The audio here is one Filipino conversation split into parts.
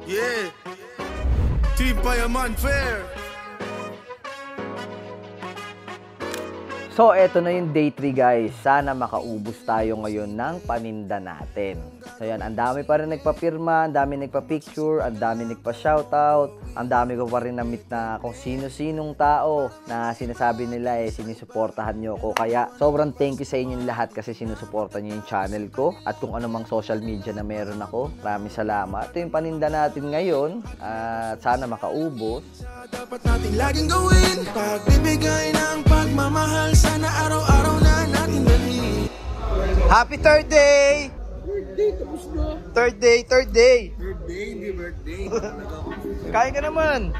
Yeah. Team Payaman Fair. So, eto na yung day 3 guys. Sana makaubos tayo ngayon ng paninda natin. So, yan. Ang dami pa rin nagpapirma, ang dami nagpa-picture, ang dami nagpa-shoutout, ang dami ko pa rin na-meet na kung sino-sinong tao na sinasabi nila sinisuportahan nyo ko. Kaya, sobrang thank you sa inyong lahat kasi sinusuporta nyo yung channel ko at kung anumang social media na meron ako. Maraming salamat. Ito yung paninda natin ngayon at sana makaubos. Dapat natin laging gawin, pagbibigay ng pagmamahal, sana araw-araw na natin dali. Happy third day! Birthday, tapos na. Third day! Birthday, hindi birthday. Kain ka naman!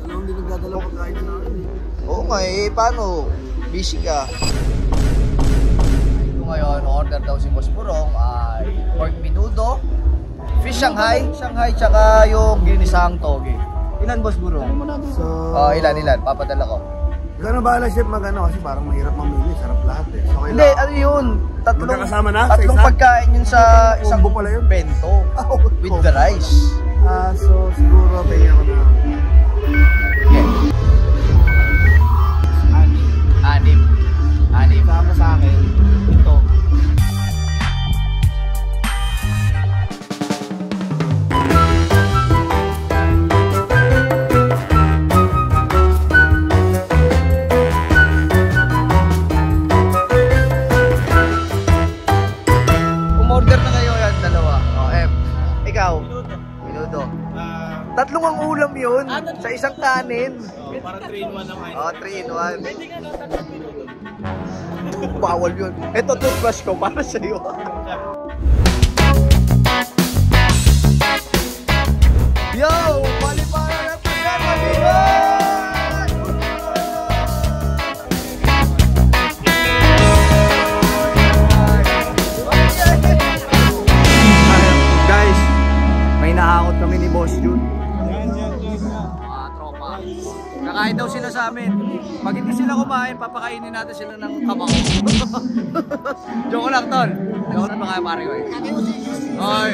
Dalawang din nagdadalaw pagkain na natin. Oo nga paano? Busy ka. Ito ngayon, order daw si Boss Burong ay pork menudo, fish Shanghai, tsaka yung ginisang toge. Ilan, Boss Burong? So, ilan? Papadala ko. ikaw na bahala, chef, mag-ano kasi parang mahirap mamili. Sarap lahat eh. So, Hindi, ano yun? Magkakasama na? Tatlong pagkain yun sa isang Combo pala yun? bento with the rice. So, siguro may ako na... Okay. Anim. Sama sa akin, ito. Tatlong ang ulam yun sa isang kanin. Para 3-in-1 ang kain. 3-in-1. Pwede nga no, tatlong minuto. Bawal yun. Ito toothbrush ko para sa'yo. Yo! Palipara na ito yan! Maliwan! Guys, may nahakot kami ni Boss Jun. Tropa. Kakain daw sila sa amin. Pag hindi sila kumain, papakainin natin sila ng kamao. Joke lang, Tol. Joke lang ba kaya pare ko eh? Ay,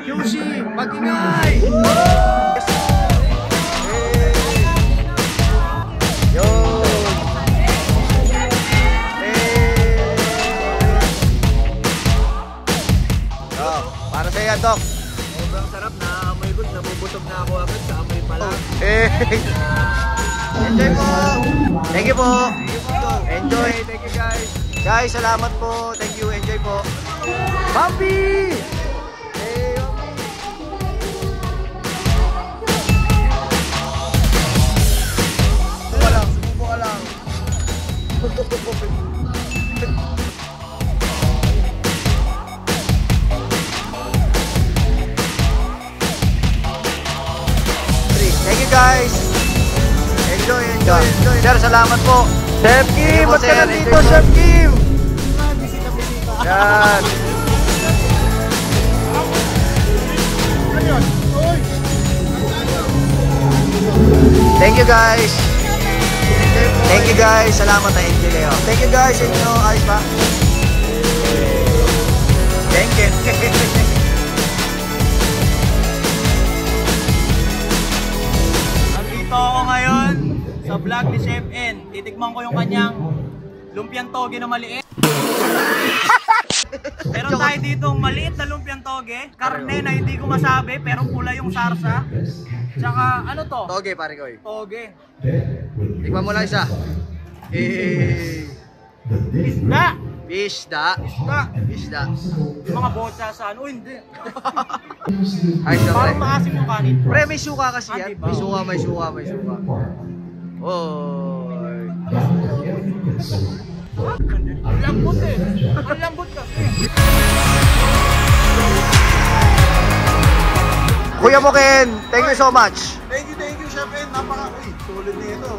Yushi, mag-ingay! Yo! Para sa iyo, Doc. Sobrang sarap na amoy good. Nabubusog na ako agad sa amoy pala. Enjoy po! Thank you po! Enjoy! Thank you guys! Guys, salamat po! Thank you! Enjoy po! Bambi! Hey, Bambi! Sumubo ka lang! Thank you guys! Enjoy! Sir, salamat po! Chef Kim! Ba't ka nandito, Chef Kim? Yan! Thank you guys! Thank you guys! Salamat na enjoy kayo! Thank you guys! Inyo, ayos ba? Thank you! Nandito ako ngayon sa vlog ni Chef N. Titikman ko yung kanyang lumpiang toge na maliit. Meron tayo ditong maliit na lumpiang toge. Karne na hindi ko masabi pero pula yung sarsa. Tsaka ano to? Toge, pare ko eh. Toge. Tikman mo lang isa. Isda! Isda. Isda. Mga botsa sa ano? Hindi. Ayos na, pre. Parang maasim yung kanin. Pre, may suka kasi yan. Diba? May suka. Oy. Ang lambot eh. Ang lambot kasi. Kuya mo Ken, thank you so much. Thank you, Chef N. Solid na ito.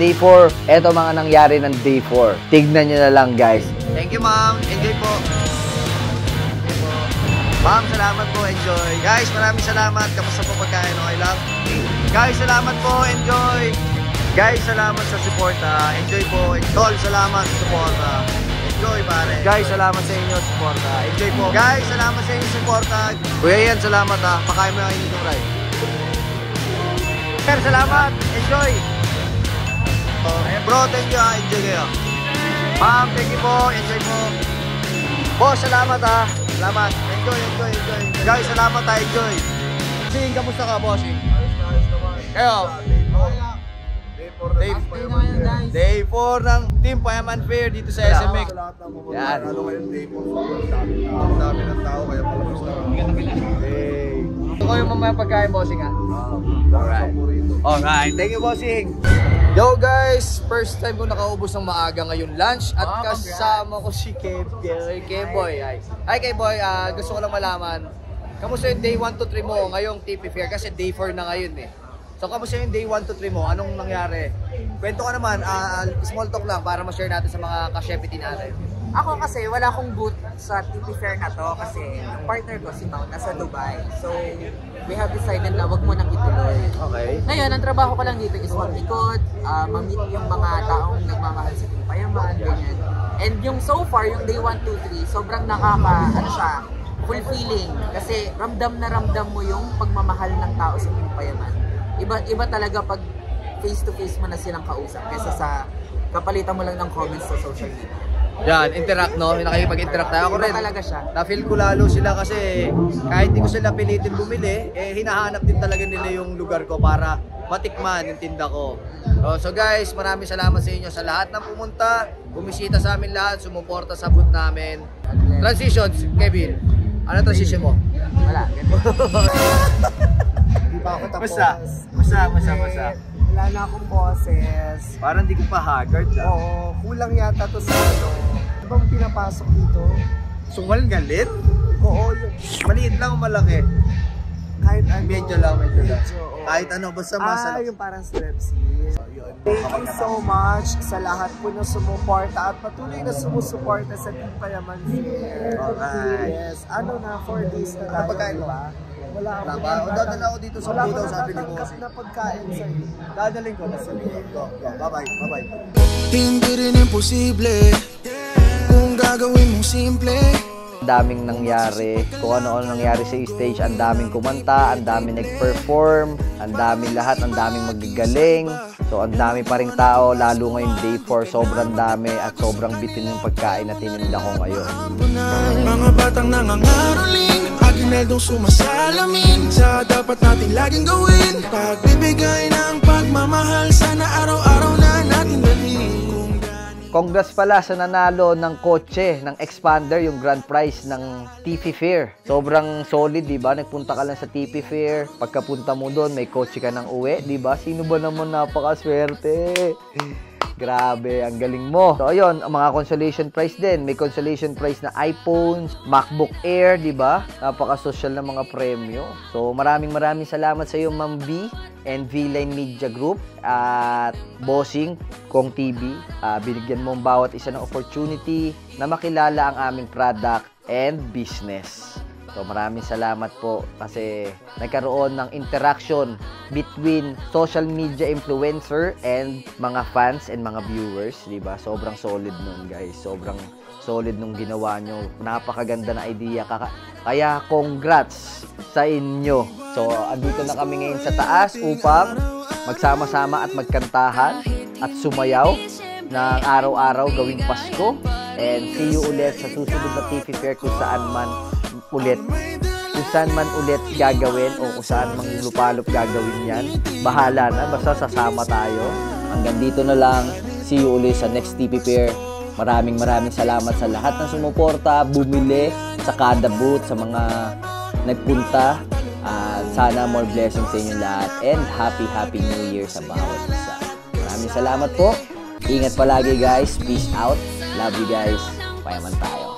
day 4. Eto mga nangyari ng day 4. Tignan nyo na lang guys. Thank you, ma'am. Enjoy po. Ma'am, salamat po. Enjoy. Guys, maraming salamat. Kamusta po pagkain? Okay lang? Guys, salamat po. Enjoy. Guys, salamat sa suporta. Enjoy po. Tol, salamat sa suporta. Enjoy, pare. Guys, salamat sa inyo suporta. Enjoy po. Guys, salamat sa inyo suporta. Kuya Ian, salamat ha. Pakain mo yung inyong ride. Sir, salamat. Enjoy. Bro, thank you ha. Enjoy kayo. Ma'am, thank you po. Enjoy po. Boss, salamat ha. Salamat. Enjoy. Guys, salamat ha. Enjoy. Bossing, kamusta ka, bossing? Kayo? Day 4 ng Team Payaman Fair dito sa SMX. Yan. Dami ng tao kaya palabas na. Ito ko yung mamaya pagkain, bossing ha. Alright. Thank you, bossing. Yo guys, first time ko nakaubos ng maaga ngayon lunch at kasama ko si K-Boy. Hi K-Boy, gusto ko lang malaman, kamusta yung day 1 to 3 mo ngayong TP Fair kasi day 4 na ngayon eh. So kamusta yung day 1 to 3 mo? Anong nangyari? Kwento ka naman, small talk lang para ma-share natin sa mga ka-Shepity natin. Ako kasi wala akong booth sa TP Fair na to kasi yung partner ko si Mau nasa Dubai. So we have decided na wag mo nang ituloy. Okay. Ngayon, ang trabaho ko lang dito is mag-ikot, ma-meet yung mga taong nagmamahal sa Team Payaman, ganyan. And yung so far, yung day 1, 2, 3, sobrang fulfilling. Kasi ramdam na ramdam mo yung pagmamahal ng tao sa Team Payaman. Iba talaga pag face-to-face mo na silang kausap kaysa sa kapalitan mo lang ng comments sa social media. Yan, interact no? Nakikipag-interact tayo. Ako rin, Talaga siya. na-feel ko lalo sila kasi kahit di ko sila pilitin bumili, eh hinahanap din talaga nila yung lugar ko para matikman yung tinda ko. So guys, maraming salamat sa inyo sa lahat ng pumunta, bumisita sa amin lahat, sumuporta sa booth namin. Transitions, Kevin. Ano transition mo? Wala. Hindi pa ako tapos. Basta. Wala na akong boses. Parang di ko pa haggard Oo, kulang yata to sa ano. Ano bang pinapasok dito? Sungal galit? Oo, yun. Maliit lang o malaki? Kahit ano. Medyo lang. Oo. Kahit ano, basta masarap. Yung parang strepsil. Thank you so much sa lahat po na sumuporta at patuloy na sumusuporta sa Team Payaman Fair. Alright. Yes. Ano na, 4 days na tayo. Pagkain mo? Diba? Wala ako. Dadala ako dito sa Wala Budaw, akong sabi ni natatanggap Bossing. na pagkain sa'yo. Dadaling ko na sa likod ko. Bye-bye. Hindi rin imposible kung gagawin mong simple. Ang daming nangyari, kung ano-ano nangyari sa stage, ang daming kumanta, ang daming nag-perform, ang daming lahat, ang daming magagaling. So ang dami pa ring tao, lalo ngayong day 4, sobrang dami at sobrang bitin yung pagkain na tininda ko ngayon. Mga batang nangangaroling, aginaldong sumasalamin sa dapat nating laging gawin. Pagbibigay ng pagmamahal, sana araw-araw na natin dalhin. Congrats pala sa nanalo ng kotse, ng expander, yung grand prize ng TP Fair. Sobrang solid, di ba? Nagpunta ka lang sa TP Fair. Pagkapunta mo doon, may kotse ka ng uwi, di ba? Sino ba naman napakaswerte? Grabe, ang galing mo. So, ayun, ang mga consolation prize din. May consolation prize na iPhones, MacBook Air, di ba? Napaka-social na mga premyo. So, maraming salamat sa iyo, Ma'am B and V-Line Media Group at Bossing, Kong TV. Binigyan mo ang bawat isa ng opportunity na makilala ang aming product and business. So maraming salamat po kasi nagkaroon ng interaction between social media influencer and mga fans and mga viewers, di ba? Sobrang solid nun, guys. Sobrang solid nung ginawa nyo. Napakaganda na idea. Kaya congrats sa inyo. So andito na kami ngayon sa taas upang magsama-sama at magkantahan at sumayaw ng araw-araw gawing Pasko. And see you ulit sa susunod na TP Fair kung saan man ulit gagawin o kung saan mang lupalop gagawin yan. Bahala na, basta sasama tayo. Hanggang dito na lang. See you ulit sa next TP Fair. Maraming salamat sa lahat ng sumuporta, bumili sa kada booth, sa mga nagpunta. Sana more blessings sa inyo lahat and happy New Year sa bawat isa. Maraming salamat po. Ingat palagi guys. Peace out. Love you guys. Payaman tayo.